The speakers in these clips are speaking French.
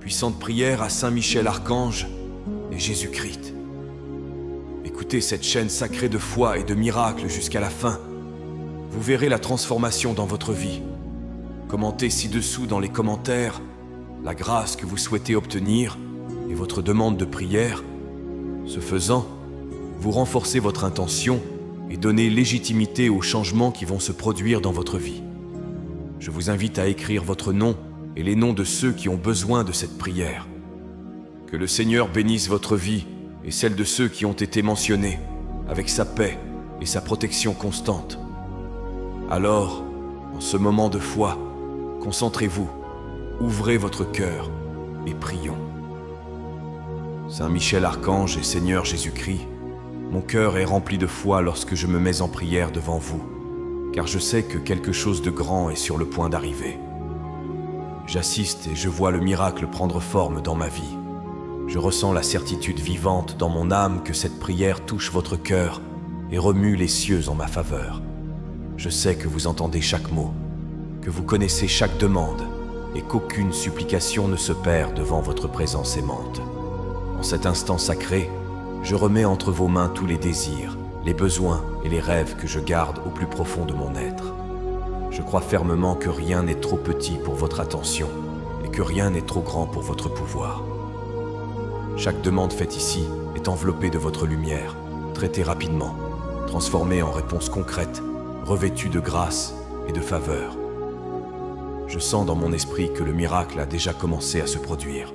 puissante prière à Saint Michel Archange et Jésus-Christ. Écoutez cette chaîne sacrée de foi et de miracles jusqu'à la fin. Vous verrez la transformation dans votre vie. Commentez ci-dessous dans les commentaires la grâce que vous souhaitez obtenir et votre demande de prière. Ce faisant, vous renforcez votre intention et donnez légitimité aux changements qui vont se produire dans votre vie. Je vous invite à écrire votre nom et les noms de ceux qui ont besoin de cette prière. Que le Seigneur bénisse votre vie et celle de ceux qui ont été mentionnés, avec sa paix et sa protection constante. Alors, en ce moment de foi, concentrez-vous, ouvrez votre cœur et prions. Saint Michel Archange et Seigneur Jésus-Christ, mon cœur est rempli de foi lorsque je me mets en prière devant vous, car je sais que quelque chose de grand est sur le point d'arriver. J'assiste et je vois le miracle prendre forme dans ma vie. Je ressens la certitude vivante dans mon âme que cette prière touche votre cœur et remue les cieux en ma faveur. Je sais que vous entendez chaque mot, que vous connaissez chaque demande et qu'aucune supplication ne se perd devant votre présence aimante. En cet instant sacré, je remets entre vos mains tous les désirs, les besoins et les rêves que je garde au plus profond de mon être. Je crois fermement que rien n'est trop petit pour votre attention et que rien n'est trop grand pour votre pouvoir. Chaque demande faite ici est enveloppée de votre lumière, traitée rapidement, transformée en réponse concrète, revêtue de grâce et de faveur. Je sens dans mon esprit que le miracle a déjà commencé à se produire.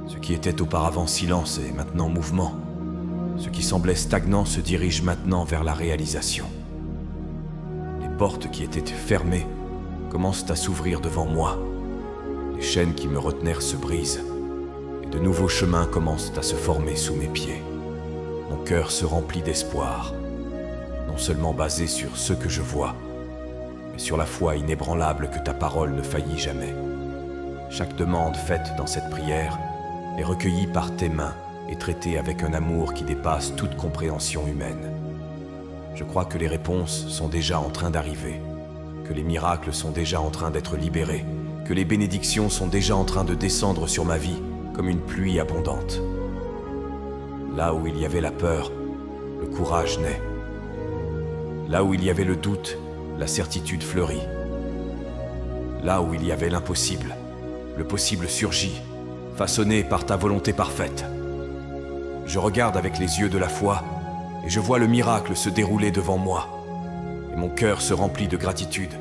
Ce qui était auparavant silence est maintenant mouvement. Ce qui semblait stagnant se dirige maintenant vers la réalisation. Les portes qui étaient fermées commencent à s'ouvrir devant moi. Les chaînes qui me retenaient se brisent. Et de nouveaux chemins commencent à se former sous mes pieds. Mon cœur se remplit d'espoir, non seulement basé sur ce que je vois, mais sur la foi inébranlable que ta parole ne faillit jamais. Chaque demande faite dans cette prière est recueillie par tes mains et traitée avec un amour qui dépasse toute compréhension humaine. Je crois que les réponses sont déjà en train d'arriver, que les miracles sont déjà en train d'être libérés, que les bénédictions sont déjà en train de descendre sur ma vie comme une pluie abondante. Là où il y avait la peur, le courage naît. Là où il y avait le doute, la certitude fleurit. Là où il y avait l'impossible, le possible surgit, façonné par ta volonté parfaite. Je regarde avec les yeux de la foi et je vois le miracle se dérouler devant moi. Et mon cœur se remplit de gratitude,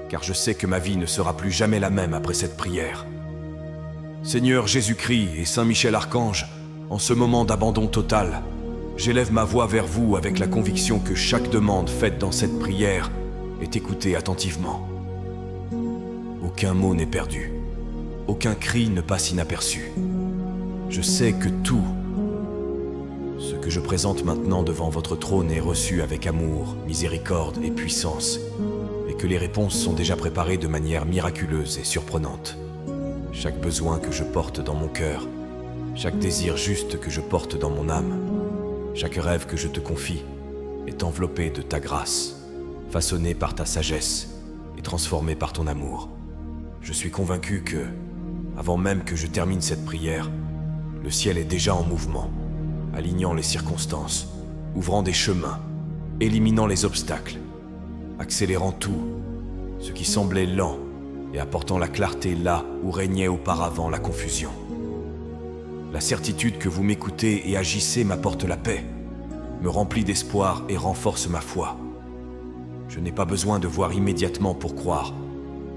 car je sais que ma vie ne sera plus jamais la même après cette prière. Seigneur Jésus-Christ et Saint Michel Archange, en ce moment d'abandon total, j'élève ma voix vers vous avec la conviction que chaque demande faite dans cette prière est écoutée attentivement. Aucun mot n'est perdu. Aucun cri ne passe inaperçu. Je sais que tout ce que je présente maintenant devant votre trône est reçu avec amour, miséricorde et puissance, et que les réponses sont déjà préparées de manière miraculeuse et surprenante. Chaque besoin que je porte dans mon cœur, chaque désir juste que je porte dans mon âme, chaque rêve que je te confie est enveloppé de ta grâce, façonné par ta sagesse et transformé par ton amour. Je suis convaincu que, avant même que je termine cette prière, le ciel est déjà en mouvement, alignant les circonstances, ouvrant des chemins, éliminant les obstacles, accélérant tout, ce qui semblait lent et apportant la clarté là où régnait auparavant la confusion. La certitude que vous m'écoutez et agissez m'apporte la paix, me remplit d'espoir et renforce ma foi. Je n'ai pas besoin de voir immédiatement pour croire,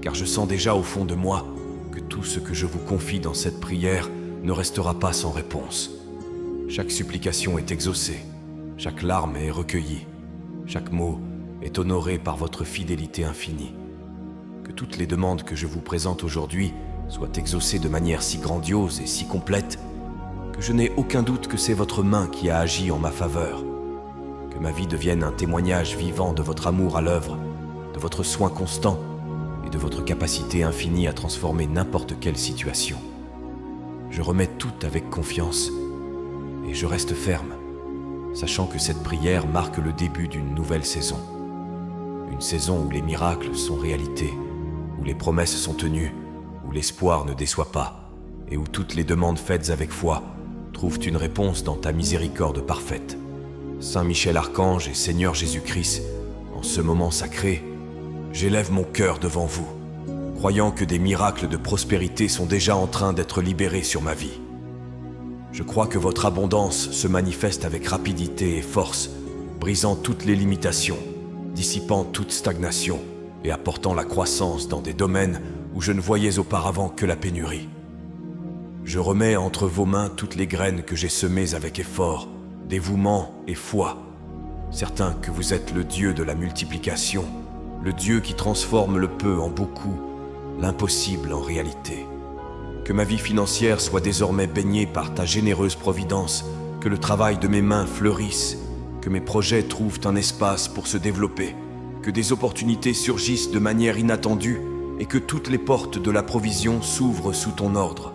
car je sens déjà au fond de moi que tout ce que je vous confie dans cette prière ne restera pas sans réponse. Chaque supplication est exaucée, chaque larme est recueillie, chaque mot est honoré par votre fidélité infinie. Que toutes les demandes que je vous présente aujourd'hui soient exaucées de manière si grandiose et si complète que je n'ai aucun doute que c'est votre main qui a agi en ma faveur. Que ma vie devienne un témoignage vivant de votre amour à l'œuvre, de votre soin constant et de votre capacité infinie à transformer n'importe quelle situation. Je remets tout avec confiance et je reste ferme, sachant que cette prière marque le début d'une nouvelle saison. Une saison où les miracles sont réalité, où les promesses sont tenues, où l'espoir ne déçoit pas et où toutes les demandes faites avec foi trouvent une réponse dans ta miséricorde parfaite. Saint Michel Archange et Seigneur Jésus-Christ, en ce moment sacré, j'élève mon cœur devant vous, croyant que des miracles de prospérité sont déjà en train d'être libérés sur ma vie. Je crois que votre abondance se manifeste avec rapidité et force, brisant toutes les limitations, dissipant toute stagnation et apportant la croissance dans des domaines où je ne voyais auparavant que la pénurie. Je remets entre vos mains toutes les graines que j'ai semées avec effort, dévouement et foi, certain que vous êtes le Dieu de la multiplication, le Dieu qui transforme le peu en beaucoup, l'impossible en réalité. Que ma vie financière soit désormais baignée par ta généreuse providence, que le travail de mes mains fleurisse, que mes projets trouvent un espace pour se développer, que des opportunités surgissent de manière inattendue et que toutes les portes de la provision s'ouvrent sous ton ordre.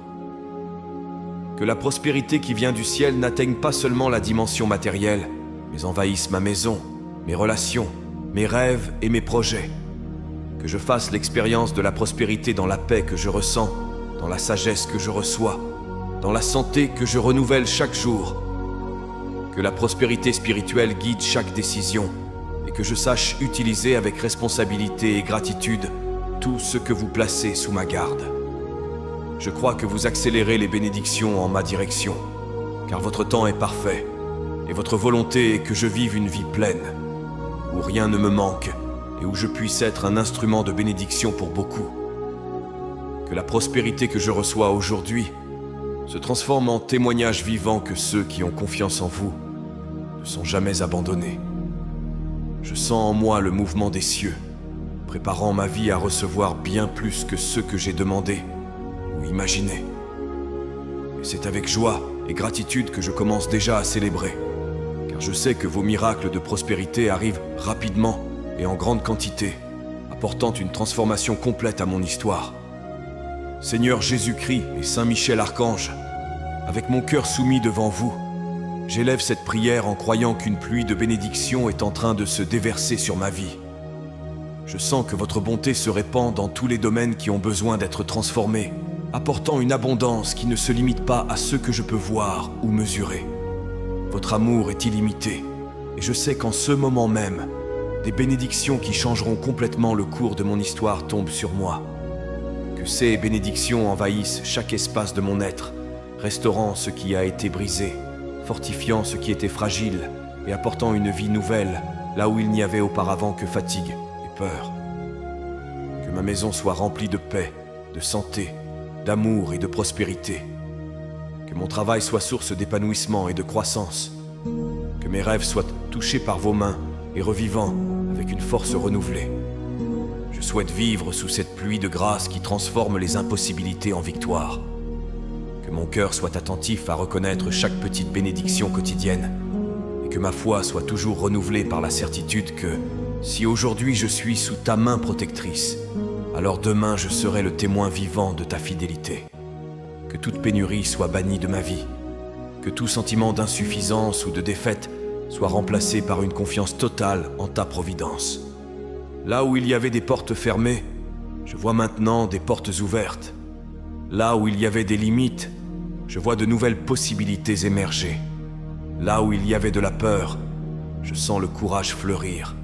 Que la prospérité qui vient du ciel n'atteigne pas seulement la dimension matérielle, mais envahisse ma maison, mes relations, mes rêves et mes projets. Que je fasse l'expérience de la prospérité dans la paix que je ressens, dans la sagesse que je reçois, dans la santé que je renouvelle chaque jour. Que la prospérité spirituelle guide chaque décision et que je sache utiliser avec responsabilité et gratitude tout ce que vous placez sous ma garde. Je crois que vous accélérez les bénédictions en ma direction, car votre temps est parfait et votre volonté est que je vive une vie pleine, où rien ne me manque et où je puisse être un instrument de bénédiction pour beaucoup. Que la prospérité que je reçois aujourd'hui se transforme en témoignage vivant que ceux qui ont confiance en vous ne sont jamais abandonnés. Je sens en moi le mouvement des cieux, préparant ma vie à recevoir bien plus que ce que j'ai demandé ou imaginé. Et c'est avec joie et gratitude que je commence déjà à célébrer, car je sais que vos miracles de prospérité arrivent rapidement et en grande quantité, apportant une transformation complète à mon histoire. Seigneur Jésus-Christ et Saint Michel Archange, avec mon cœur soumis devant vous, j'élève cette prière en croyant qu'une pluie de bénédictions est en train de se déverser sur ma vie. Je sens que votre bonté se répand dans tous les domaines qui ont besoin d'être transformés, apportant une abondance qui ne se limite pas à ce que je peux voir ou mesurer. Votre amour est illimité, et je sais qu'en ce moment même, des bénédictions qui changeront complètement le cours de mon histoire tombent sur moi. Que ces bénédictions envahissent chaque espace de mon être, restaurant ce qui a été brisé, fortifiant ce qui était fragile et apportant une vie nouvelle là où il n'y avait auparavant que fatigue et peur. Que ma maison soit remplie de paix, de santé, d'amour et de prospérité. Que mon travail soit source d'épanouissement et de croissance. Que mes rêves soient touchés par vos mains et revivants avec une force renouvelée. Je souhaite vivre sous cette pluie de grâce qui transforme les impossibilités en victoire. Que mon cœur soit attentif à reconnaître chaque petite bénédiction quotidienne et que ma foi soit toujours renouvelée par la certitude que, si aujourd'hui je suis sous ta main protectrice, alors demain je serai le témoin vivant de ta fidélité. Que toute pénurie soit bannie de ma vie, que tout sentiment d'insuffisance ou de défaite soit remplacé par une confiance totale en ta providence. Là où il y avait des portes fermées, je vois maintenant des portes ouvertes. Là où il y avait des limites, je vois de nouvelles possibilités émerger. Là où il y avait de la peur, je sens le courage fleurir,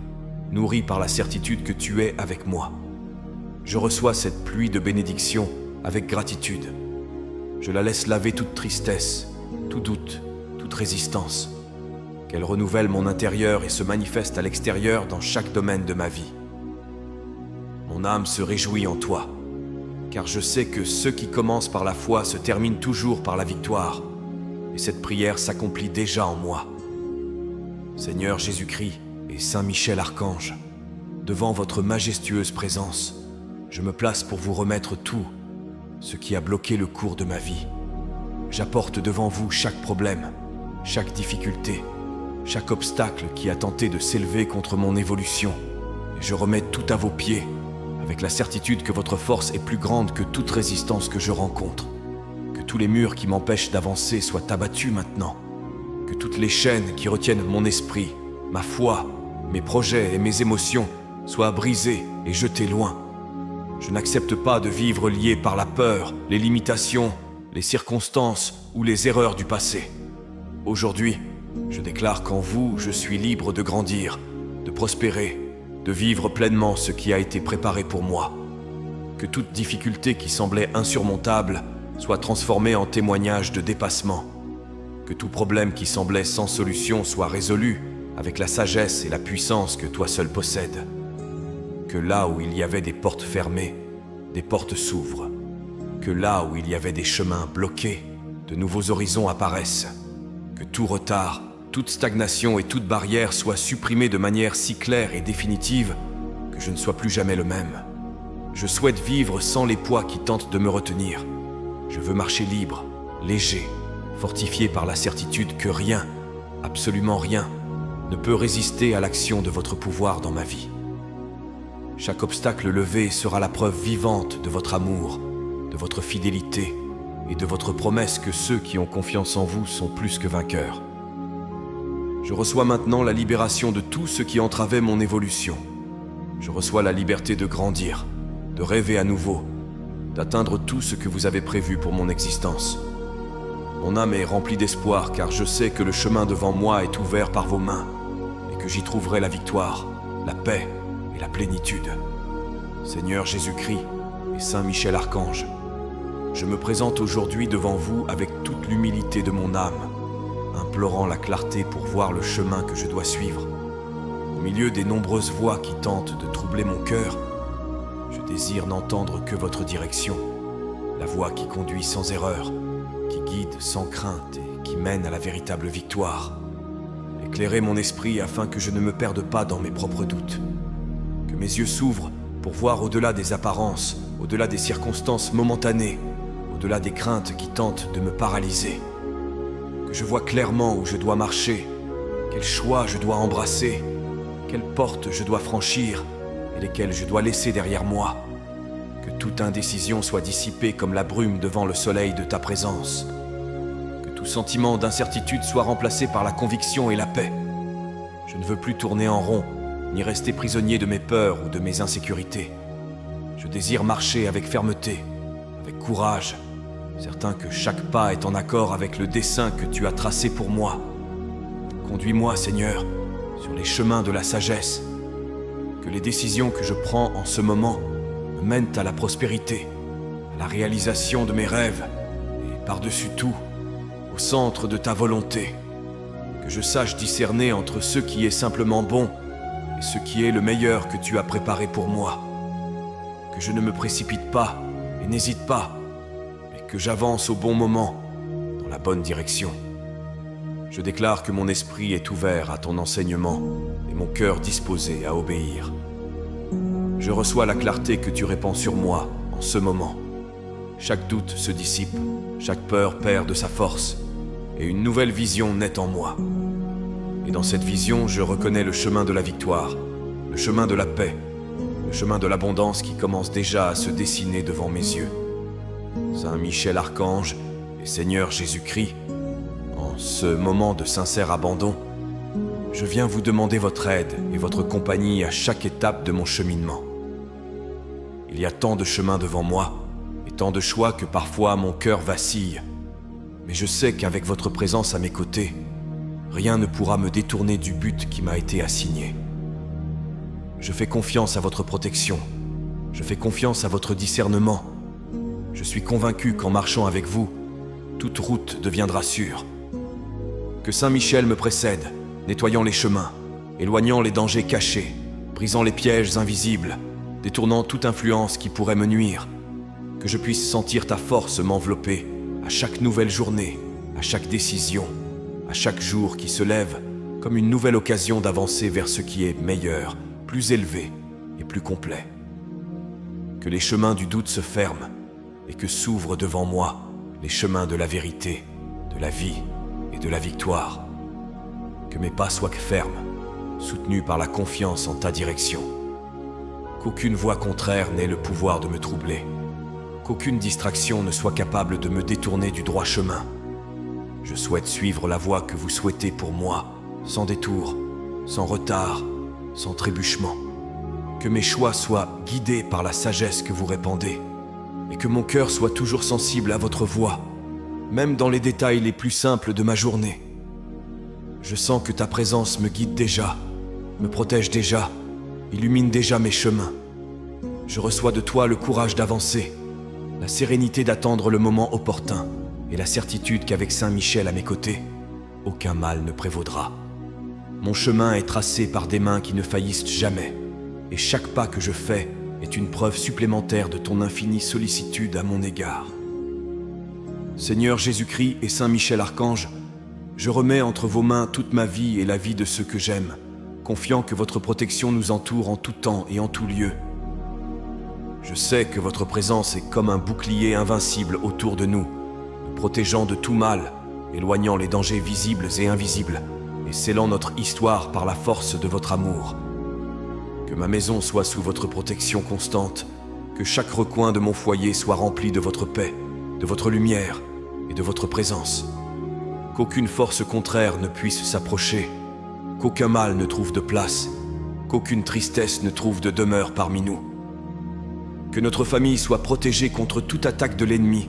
nourri par la certitude que tu es avec moi. Je reçois cette pluie de bénédictions avec gratitude. Je la laisse laver toute tristesse, tout doute, toute résistance. Qu'elle renouvelle mon intérieur et se manifeste à l'extérieur dans chaque domaine de ma vie. Mon âme se réjouit en toi, car je sais que ceux qui commencent par la foi se terminent toujours par la victoire, et cette prière s'accomplit déjà en moi. Seigneur Jésus-Christ et Saint Michel Archange, devant votre majestueuse présence, je me place pour vous remettre tout ce qui a bloqué le cours de ma vie. J'apporte devant vous chaque problème, chaque difficulté, chaque obstacle qui a tenté de s'élever contre mon évolution, et je remets tout à vos pieds, avec la certitude que votre force est plus grande que toute résistance que je rencontre, que tous les murs qui m'empêchent d'avancer soient abattus maintenant, que toutes les chaînes qui retiennent mon esprit, ma foi, mes projets et mes émotions soient brisées et jetées loin. Je n'accepte pas de vivre lié par la peur, les limitations, les circonstances ou les erreurs du passé. Aujourd'hui, je déclare qu'en vous, je suis libre de grandir, de prospérer, de vivre pleinement ce qui a été préparé pour moi. Que toute difficulté qui semblait insurmontable soit transformée en témoignage de dépassement. Que tout problème qui semblait sans solution soit résolu avec la sagesse et la puissance que toi seul possèdes. Que là où il y avait des portes fermées, des portes s'ouvrent. Que là où il y avait des chemins bloqués, de nouveaux horizons apparaissent. Que tout retard, toute stagnation et toute barrière soient supprimées de manière si claire et définitive que je ne sois plus jamais le même. Je souhaite vivre sans les poids qui tentent de me retenir. Je veux marcher libre, léger, fortifié par la certitude que rien, absolument rien, ne peut résister à l'action de votre pouvoir dans ma vie. Chaque obstacle levé sera la preuve vivante de votre amour, de votre fidélité et de votre promesse que ceux qui ont confiance en vous sont plus que vainqueurs. Je reçois maintenant la libération de tout ce qui entravait mon évolution. Je reçois la liberté de grandir, de rêver à nouveau, d'atteindre tout ce que vous avez prévu pour mon existence. Mon âme est remplie d'espoir car je sais que le chemin devant moi est ouvert par vos mains et que j'y trouverai la victoire, la paix et la plénitude. Seigneur Jésus-Christ et Saint Michel Archange, je me présente aujourd'hui devant vous avec toute l'humilité de mon âme, implorant la clarté pour voir le chemin que je dois suivre. Au milieu des nombreuses voix qui tentent de troubler mon cœur, je désire n'entendre que votre direction, la voie qui conduit sans erreur, qui guide sans crainte et qui mène à la véritable victoire. Éclairez mon esprit afin que je ne me perde pas dans mes propres doutes. Que mes yeux s'ouvrent pour voir au-delà des apparences, au-delà des circonstances momentanées, au-delà des craintes qui tentent de me paralyser. Que je vois clairement où je dois marcher, quel choix je dois embrasser, quelles portes je dois franchir et lesquelles je dois laisser derrière moi. Que toute indécision soit dissipée comme la brume devant le soleil de ta présence. Que tout sentiment d'incertitude soit remplacé par la conviction et la paix. Je ne veux plus tourner en rond, ni rester prisonnier de mes peurs ou de mes insécurités. Je désire marcher avec fermeté, avec courage, certain que chaque pas est en accord avec le dessein que tu as tracé pour moi. Conduis-moi, Seigneur, sur les chemins de la sagesse. Que les décisions que je prends en ce moment me mènent à la prospérité, à la réalisation de mes rêves, et par-dessus tout, au centre de ta volonté. Que je sache discerner entre ce qui est simplement bon et ce qui est le meilleur que tu as préparé pour moi. Que je ne me précipite pas et n'hésite pas, mais que j'avance au bon moment, dans la bonne direction. Je déclare que mon esprit est ouvert à ton enseignement et mon cœur disposé à obéir. Je reçois la clarté que tu répands sur moi en ce moment. Chaque doute se dissipe, chaque peur perd de sa force, et une nouvelle vision naît en moi. Et dans cette vision, je reconnais le chemin de la victoire, le chemin de la paix, le chemin de l'abondance qui commence déjà à se dessiner devant mes yeux. Saint Michel Archange et Seigneur Jésus-Christ, en ce moment de sincère abandon, je viens vous demander votre aide et votre compagnie à chaque étape de mon cheminement. Il y a tant de chemins devant moi et tant de choix que parfois mon cœur vacille. Mais je sais qu'avec votre présence à mes côtés, rien ne pourra me détourner du but qui m'a été assigné. Je fais confiance à votre protection. Je fais confiance à votre discernement. Je suis convaincu qu'en marchant avec vous, toute route deviendra sûre. Que Saint Michel me précède, nettoyant les chemins, éloignant les dangers cachés, brisant les pièges invisibles, détournant toute influence qui pourrait me nuire. Que je puisse sentir ta force m'envelopper à chaque nouvelle journée, à chaque décision, à chaque jour qui se lève comme une nouvelle occasion d'avancer vers ce qui est meilleur, plus élevé et plus complet. Que les chemins du doute se ferment et que s'ouvrent devant moi les chemins de la vérité, de la vie et de la victoire. Que mes pas soient fermes, soutenus par la confiance en ta direction. Qu'aucune voix contraire n'ait le pouvoir de me troubler. Qu'aucune distraction ne soit capable de me détourner du droit chemin. Je souhaite suivre la voie que vous souhaitez pour moi, sans détour, sans retard, sans trébuchement. Que mes choix soient guidés par la sagesse que vous répandez, et que mon cœur soit toujours sensible à votre voix, même dans les détails les plus simples de ma journée. Je sens que ta présence me guide déjà, me protège déjà, illumine déjà mes chemins. Je reçois de toi le courage d'avancer, la sérénité d'attendre le moment opportun et la certitude qu'avec Saint Michel à mes côtés, aucun mal ne prévaudra. Mon chemin est tracé par des mains qui ne faillissent jamais, et chaque pas que je fais est une preuve supplémentaire de ton infinie sollicitude à mon égard. Seigneur Jésus-Christ et Saint Michel Archange, je remets entre vos mains toute ma vie et la vie de ceux que j'aime, confiant que votre protection nous entoure en tout temps et en tout lieu. Je sais que votre présence est comme un bouclier invincible autour de nous, nous protégeant de tout mal, éloignant les dangers visibles et invisibles, et scellant notre histoire par la force de votre amour. Que ma maison soit sous votre protection constante, que chaque recoin de mon foyer soit rempli de votre paix, de votre lumière et de votre présence. Qu'aucune force contraire ne puisse s'approcher, qu'aucun mal ne trouve de place, qu'aucune tristesse ne trouve de demeure parmi nous. Que notre famille soit protégée contre toute attaque de l'ennemi,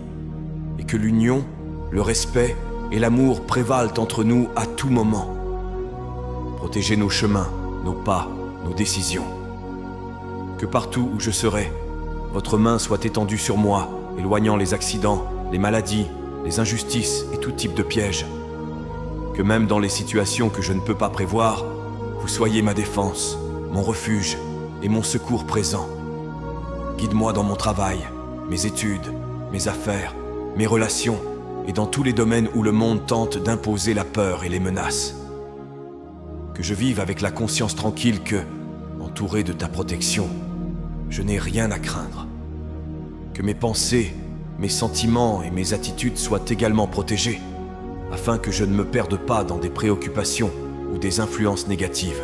et que l'union, le respect et l'amour prévalent entre nous à tout moment. Protégez nos chemins, nos pas, nos décisions. Que partout où je serai, votre main soit étendue sur moi, éloignant les accidents, les maladies, les injustices et tout type de pièges. Que même dans les situations que je ne peux pas prévoir, vous soyez ma défense, mon refuge et mon secours présent. Guide-moi dans mon travail, mes études, mes affaires, mes relations et dans tous les domaines où le monde tente d'imposer la peur et les menaces. Que je vive avec la conscience tranquille que, entouré de ta protection, je n'ai rien à craindre. Que mes pensées, mes sentiments et mes attitudes soient également protégés, afin que je ne me perde pas dans des préoccupations ou des influences négatives.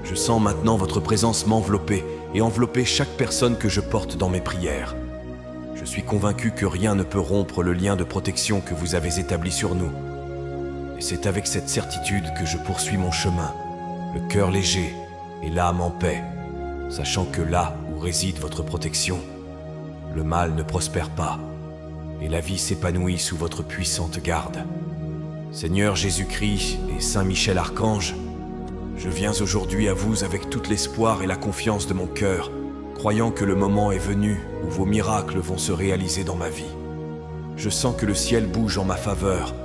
Je sens maintenant votre présence m'envelopper et envelopper chaque personne que je porte dans mes prières. Je suis convaincu que rien ne peut rompre le lien de protection que vous avez établi sur nous. Et c'est avec cette certitude que je poursuis mon chemin, le cœur léger et l'âme en paix, sachant que là où réside votre protection, le mal ne prospère pas et la vie s'épanouit sous votre puissante garde. Seigneur Jésus-Christ et Saint Michel Archange, je viens aujourd'hui à vous avec tout l'espoir et la confiance de mon cœur, croyant que le moment est venu où vos miracles vont se réaliser dans ma vie. Je sens que le ciel bouge en ma faveur,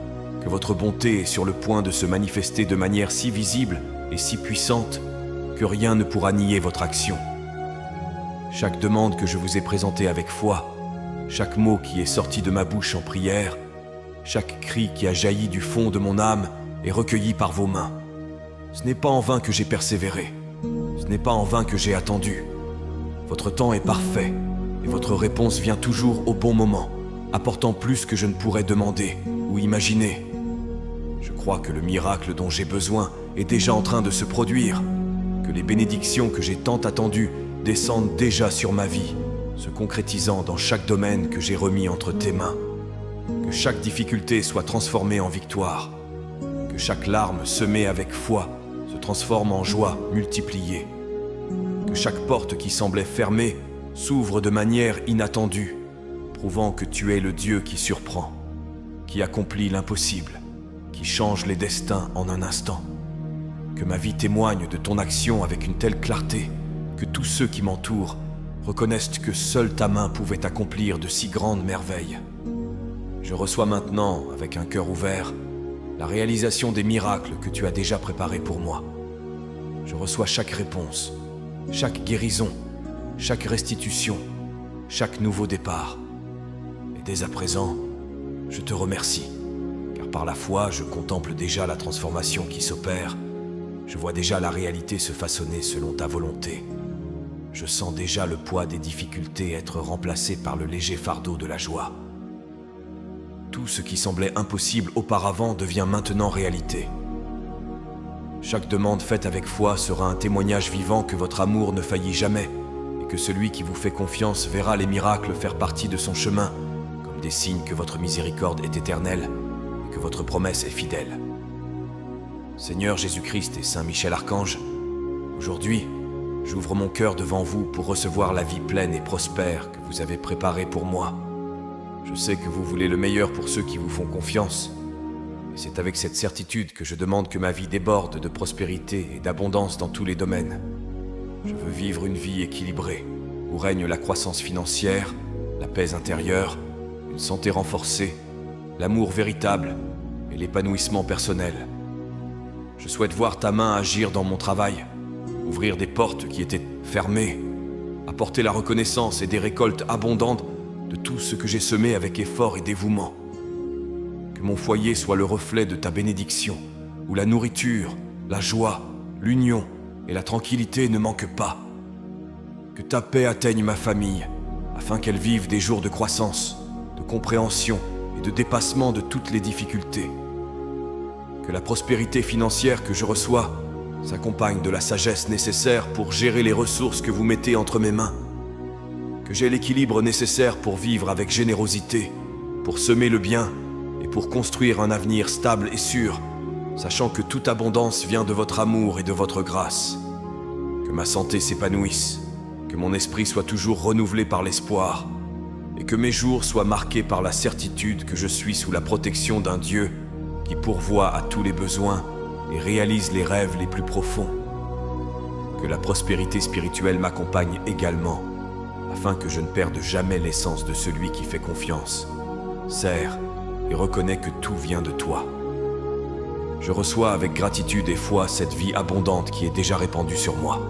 que votre bonté est sur le point de se manifester de manière si visible et si puissante que rien ne pourra nier votre action. Chaque demande que je vous ai présentée avec foi, chaque mot qui est sorti de ma bouche en prière, chaque cri qui a jailli du fond de mon âme est recueilli par vos mains. Ce n'est pas en vain que j'ai persévéré, ce n'est pas en vain que j'ai attendu. Votre temps est parfait et votre réponse vient toujours au bon moment, apportant plus que je ne pourrais demander ou imaginer. Je crois que le miracle dont j'ai besoin est déjà en train de se produire, que les bénédictions que j'ai tant attendues descendent déjà sur ma vie, se concrétisant dans chaque domaine que j'ai remis entre tes mains. Que chaque difficulté soit transformée en victoire, que chaque larme semée avec foi se transforme en joie multipliée, que chaque porte qui semblait fermée s'ouvre de manière inattendue, prouvant que tu es le Dieu qui surprend, qui accomplit l'impossible, qui change les destins en un instant. Que ma vie témoigne de ton action avec une telle clarté que tous ceux qui m'entourent reconnaissent que seule ta main pouvait accomplir de si grandes merveilles. Je reçois maintenant, avec un cœur ouvert, la réalisation des miracles que tu as déjà préparés pour moi. Je reçois chaque réponse, chaque guérison, chaque restitution, chaque nouveau départ. Et dès à présent, je te remercie, car par la foi, je contemple déjà la transformation qui s'opère. Je vois déjà la réalité se façonner selon ta volonté. Je sens déjà le poids des difficultés être remplacé par le léger fardeau de la joie. Tout ce qui semblait impossible auparavant devient maintenant réalité. Chaque demande faite avec foi sera un témoignage vivant que votre amour ne faillit jamais et que celui qui vous fait confiance verra les miracles faire partie de son chemin, comme des signes que votre miséricorde est éternelle et que votre promesse est fidèle. Seigneur Jésus-Christ et Saint Michel Archange, aujourd'hui, j'ouvre mon cœur devant vous pour recevoir la vie pleine et prospère que vous avez préparée pour moi. Je sais que vous voulez le meilleur pour ceux qui vous font confiance. Et c'est avec cette certitude que je demande que ma vie déborde de prospérité et d'abondance dans tous les domaines. Je veux vivre une vie équilibrée, où règne la croissance financière, la paix intérieure, une santé renforcée, l'amour véritable et l'épanouissement personnel. Je souhaite voir ta main agir dans mon travail, ouvrir des portes qui étaient fermées, apporter la reconnaissance et des récoltes abondantes de tout ce que j'ai semé avec effort et dévouement. Que mon foyer soit le reflet de ta bénédiction, où la nourriture, la joie, l'union et la tranquillité ne manquent pas. Que ta paix atteigne ma famille, afin qu'elle vive des jours de croissance, de compréhension et de dépassement de toutes les difficultés. Que la prospérité financière que je reçois s'accompagne de la sagesse nécessaire pour gérer les ressources que vous mettez entre mes mains. Que j'ai l'équilibre nécessaire pour vivre avec générosité, pour semer le bien et pour construire un avenir stable et sûr, sachant que toute abondance vient de votre amour et de votre grâce. Que ma santé s'épanouisse, que mon esprit soit toujours renouvelé par l'espoir, et que mes jours soient marqués par la certitude que je suis sous la protection d'un Dieu qui pourvoit à tous les besoins et réalise les rêves les plus profonds. Que la prospérité spirituelle m'accompagne également, afin que je ne perde jamais l'essence de celui qui fait confiance, sert et reconnaît que tout vient de toi. Je reçois avec gratitude et foi cette vie abondante qui est déjà répandue sur moi.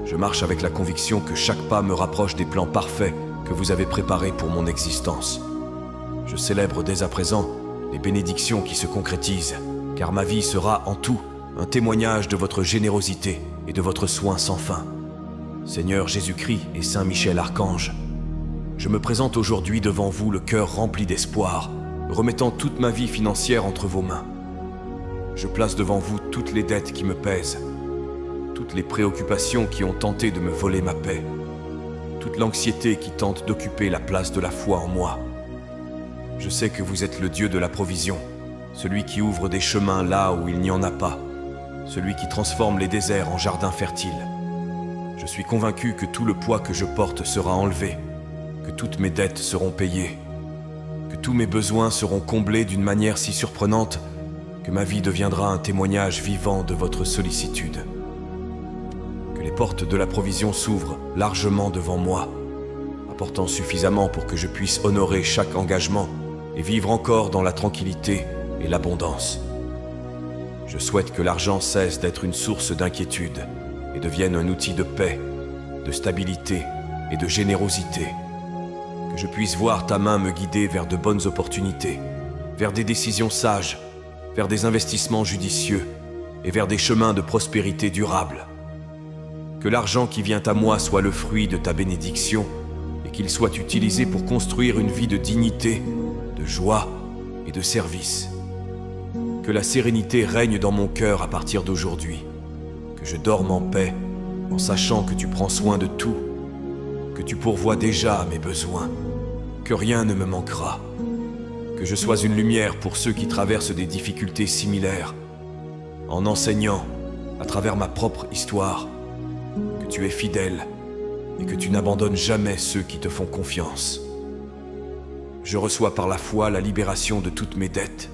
Je marche avec la conviction que chaque pas me rapproche des plans parfaits que vous avez préparés pour mon existence. Je célèbre dès à présent les bénédictions qui se concrétisent, car ma vie sera en tout un témoignage de votre générosité et de votre soin sans fin. Seigneur Jésus-Christ et Saint Michel Archange, je me présente aujourd'hui devant vous le cœur rempli d'espoir, remettant toute ma vie financière entre vos mains. Je place devant vous toutes les dettes qui me pèsent, toutes les préoccupations qui ont tenté de me voler ma paix, toute l'anxiété qui tente d'occuper la place de la foi en moi. Je sais que vous êtes le Dieu de la provision, celui qui ouvre des chemins là où il n'y en a pas, celui qui transforme les déserts en jardins fertiles. Je suis convaincu que tout le poids que je porte sera enlevé, que toutes mes dettes seront payées, que tous mes besoins seront comblés d'une manière si surprenante que ma vie deviendra un témoignage vivant de votre sollicitude. Que les portes de la provision s'ouvrent largement devant moi, apportant suffisamment pour que je puisse honorer chaque engagement et vivre encore dans la tranquillité et l'abondance. Je souhaite que l'argent cesse d'être une source d'inquiétude et devienne un outil de paix, de stabilité et de générosité. Que je puisse voir ta main me guider vers de bonnes opportunités, vers des décisions sages, vers des investissements judicieux et vers des chemins de prospérité durable. Que l'argent qui vient à moi soit le fruit de ta bénédiction et qu'il soit utilisé pour construire une vie de dignité, de joie et de service. Que la sérénité règne dans mon cœur à partir d'aujourd'hui, que je dorme en paix en sachant que tu prends soin de tout, que tu pourvois déjà à mes besoins, que rien ne me manquera, que je sois une lumière pour ceux qui traversent des difficultés similaires, en enseignant, à travers ma propre histoire, que tu es fidèle et que tu n'abandonnes jamais ceux qui te font confiance. Je reçois par la foi la libération de toutes mes dettes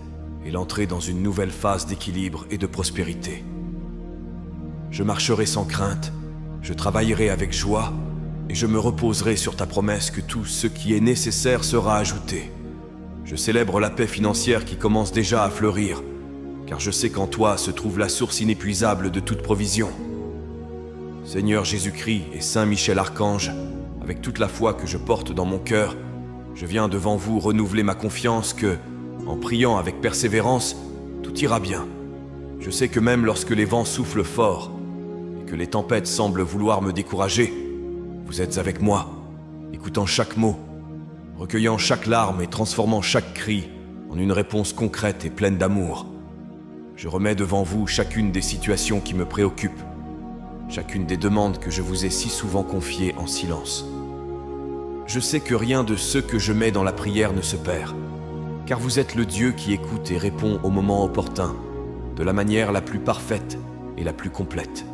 et l'entrée dans une nouvelle phase d'équilibre et de prospérité. Je marcherai sans crainte, je travaillerai avec joie et je me reposerai sur ta promesse que tout ce qui est nécessaire sera ajouté. Je célèbre la paix financière qui commence déjà à fleurir, car je sais qu'en toi se trouve la source inépuisable de toute provision. Seigneur Jésus-Christ et Saint Michel Archange, avec toute la foi que je porte dans mon cœur, je viens devant vous renouveler ma confiance que, en priant avec persévérance, tout ira bien. Je sais que même lorsque les vents soufflent fort et que les tempêtes semblent vouloir me décourager, vous êtes avec moi, écoutant chaque mot, recueillant chaque larme et transformant chaque cri en une réponse concrète et pleine d'amour. Je remets devant vous chacune des situations qui me préoccupent, chacune des demandes que je vous ai si souvent confiées en silence. Je sais que rien de ce que je mets dans la prière ne se perd, car vous êtes le Dieu qui écoute et répond au moment opportun, de la manière la plus parfaite et la plus complète.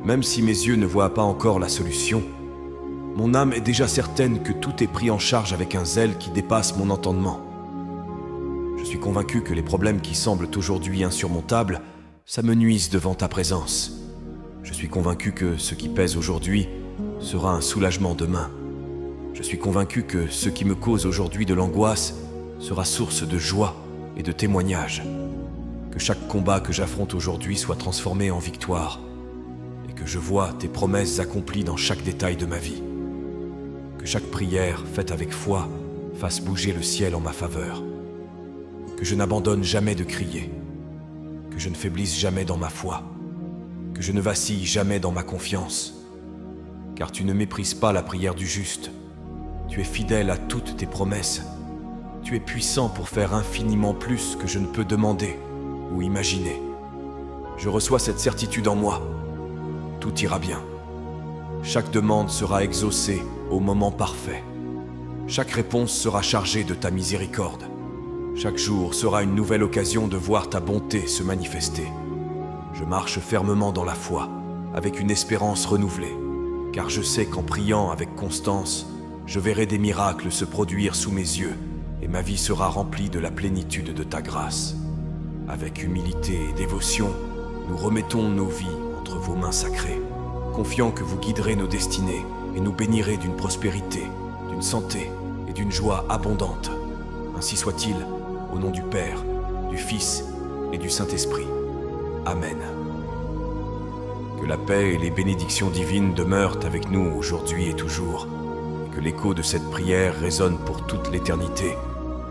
Même si mes yeux ne voient pas encore la solution, Mon âme est déjà certaine que tout est pris en charge avec un zèle qui dépasse mon entendement. Je suis convaincu que les problèmes qui semblent aujourd'hui insurmontables s'amenuisent devant ta présence. Je suis convaincu que ce qui pèse aujourd'hui sera un soulagement demain. Je suis convaincu que ce qui me cause aujourd'hui de l'angoisse sera source de joie et de témoignage. Que chaque combat que j'affronte aujourd'hui soit transformé en victoire et que je vois tes promesses accomplies dans chaque détail de ma vie. Que chaque prière faite avec foi fasse bouger le ciel en ma faveur. Que je n'abandonne jamais de crier. Que je ne faiblisse jamais dans ma foi. Que je ne vacille jamais dans ma confiance. Car tu ne méprises pas la prière du juste. Tu es fidèle à toutes tes promesses. Tu es puissant pour faire infiniment plus que je ne peux demander ou imaginer. Je reçois cette certitude en moi. Tout ira bien. Chaque demande sera exaucée au moment parfait. Chaque réponse sera chargée de ta miséricorde. Chaque jour sera une nouvelle occasion de voir ta bonté se manifester. Je marche fermement dans la foi, avec une espérance renouvelée, car je sais qu'en priant avec constance, je verrai des miracles se produire sous mes yeux, et ma vie sera remplie de la plénitude de ta grâce. Avec humilité et dévotion, nous remettons nos vies entre vos mains sacrées, confiant que vous guiderez nos destinées et nous bénirez d'une prospérité, d'une santé et d'une joie abondante. Ainsi soit-il, au nom du Père, du Fils et du Saint-Esprit. Amen. Que la paix et les bénédictions divines demeurent avec nous aujourd'hui et toujours, et que l'écho de cette prière résonne pour toute l'éternité,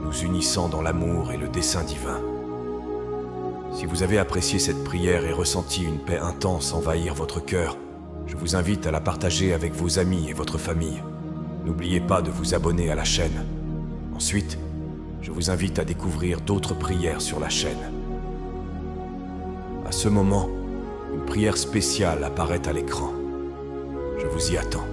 nous unissant dans l'amour et le dessein divin. Si vous avez apprécié cette prière et ressenti une paix intense envahir votre cœur, je vous invite à la partager avec vos amis et votre famille. N'oubliez pas de vous abonner à la chaîne. Ensuite, je vous invite à découvrir d'autres prières sur la chaîne. À ce moment, une prière spéciale apparaît à l'écran. Je vous y attends.